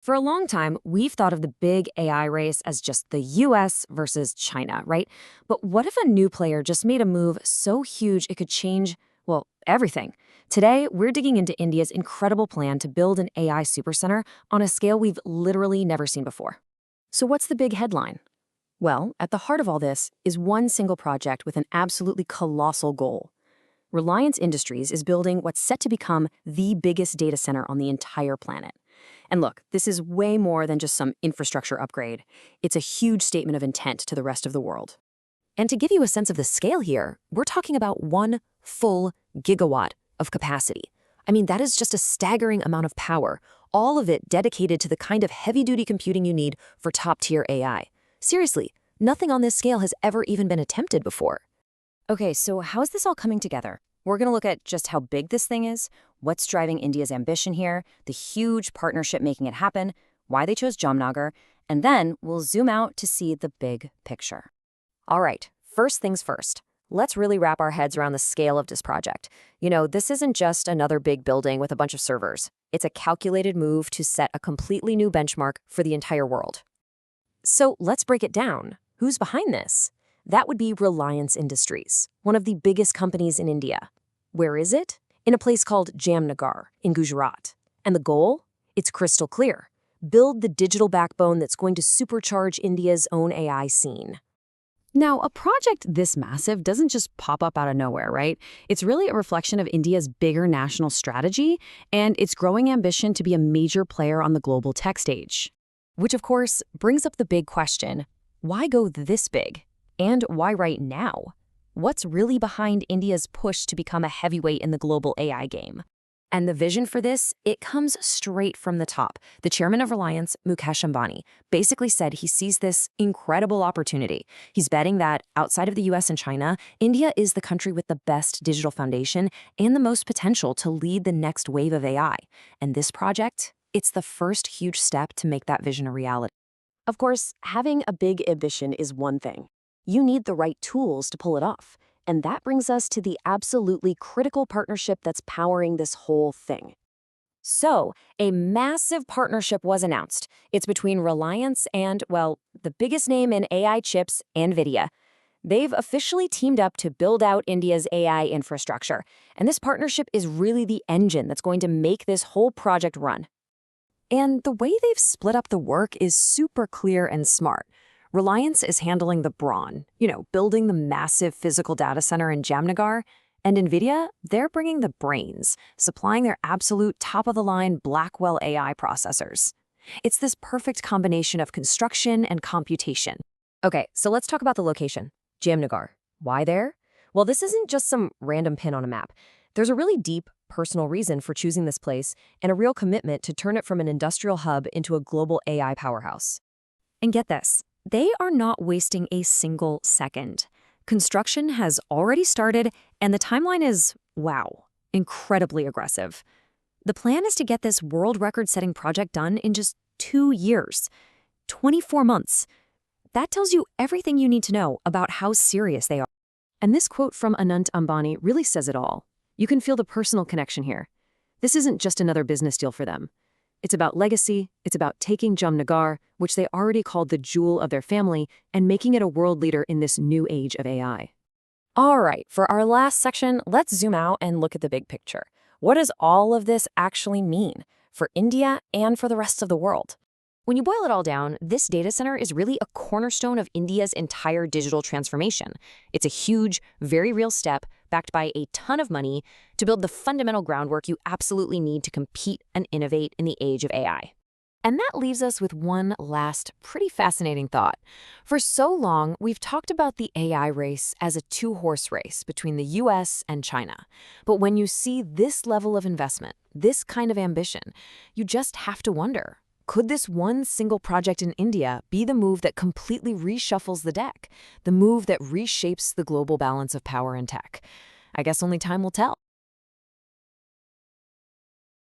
For a long time, we've thought of the big AI race as just the US versus China, right? But what if a new player just made a move so huge it could change, well, everything? Today, we're digging into India's incredible plan to build an AI supercenter on a scale we've literally never seen before. So what's the big headline? Well, at the heart of all this is one single project with an absolutely colossal goal. Reliance Industries is building what's set to become the biggest data center on the entire planet. And look, this is way more than just some infrastructure upgrade. It's a huge statement of intent to the rest of the world. And to give you a sense of the scale here, we're talking about 1 full gigawatt of capacity. I mean, that is just a staggering amount of power, all of it dedicated to the kind of heavy-duty computing you need for top-tier AI. Seriously, nothing on this scale has ever even been attempted before. Okay, so how is this all coming together? We're going to look at just how big this thing is, what's driving India's ambition here, the huge partnership making it happen, why they chose Jamnagar, and then we'll zoom out to see the big picture. All right, first things first. Let's really wrap our heads around the scale of this project. You know, this isn't just another big building with a bunch of servers. It's a calculated move to set a completely new benchmark for the entire world. So let's break it down. Who's behind this? That would be Reliance Industries, one of the biggest companies in India. Where is it? In a place called Jamnagar in Gujarat. And the goal? It's crystal clear. Build the digital backbone that's going to supercharge India's own AI scene. Now, a project this massive doesn't just pop up out of nowhere, right? It's really a reflection of India's bigger national strategy and its growing ambition to be a major player on the global tech stage. Which, of course, brings up the big question, why go this big? And why right now? What's really behind India's push to become a heavyweight in the global AI game? And the vision for this, it comes straight from the top. The chairman of Reliance, Mukesh Ambani, basically said he sees this incredible opportunity. He's betting that outside of the US and China, India is the country with the best digital foundation and the most potential to lead the next wave of AI. And this project, it's the first huge step to make that vision a reality. Of course, having a big ambition is one thing. You need the right tools to pull it off. And that brings us to the absolutely critical partnership that's powering this whole thing. So, a massive partnership was announced. It's between Reliance and, well, the biggest name in AI chips, Nvidia. They've officially teamed up to build out India's AI infrastructure. And this partnership is really the engine that's going to make this whole project run. And the way they've split up the work is super clear and smart. Reliance is handling the brawn, building the massive physical data center in Jamnagar, and Nvidia, they're bringing the brains, supplying their absolute top-of-the-line Blackwell AI processors. It's this perfect combination of construction and computation. Okay, so let's talk about the location. Jamnagar. Why there? Well, this isn't just some random pin on a map. There's a really deep, personal reason for choosing this place and a real commitment to turn it from an industrial hub into a global AI powerhouse. And get this. They are not wasting a single second. Construction has already started, and the timeline is, wow, incredibly aggressive. The plan is to get this world record-setting project done in just 2 years, 24 months. That tells you everything you need to know about how serious they are. And this quote from Anant Ambani really says it all. You can feel the personal connection here. This isn't just another business deal for them. It's about legacy, it's about taking Jamnagar, which they already called the jewel of their family, and making it a world leader in this new age of AI. All right, for our last section, let's zoom out and look at the big picture. What does all of this actually mean for India and for the rest of the world? When you boil it all down, this data center is really a cornerstone of India's entire digital transformation. It's a huge, very real step backed by a ton of money to build the fundamental groundwork you absolutely need to compete and innovate in the age of AI. And that leaves us with one last pretty fascinating thought. For so long, we've talked about the AI race as a two-horse race between the US and China. But when you see this level of investment, this kind of ambition, you just have to wonder, could this one single project in India be the move that completely reshuffles the deck, the move that reshapes the global balance of power and tech? I guess only time will tell.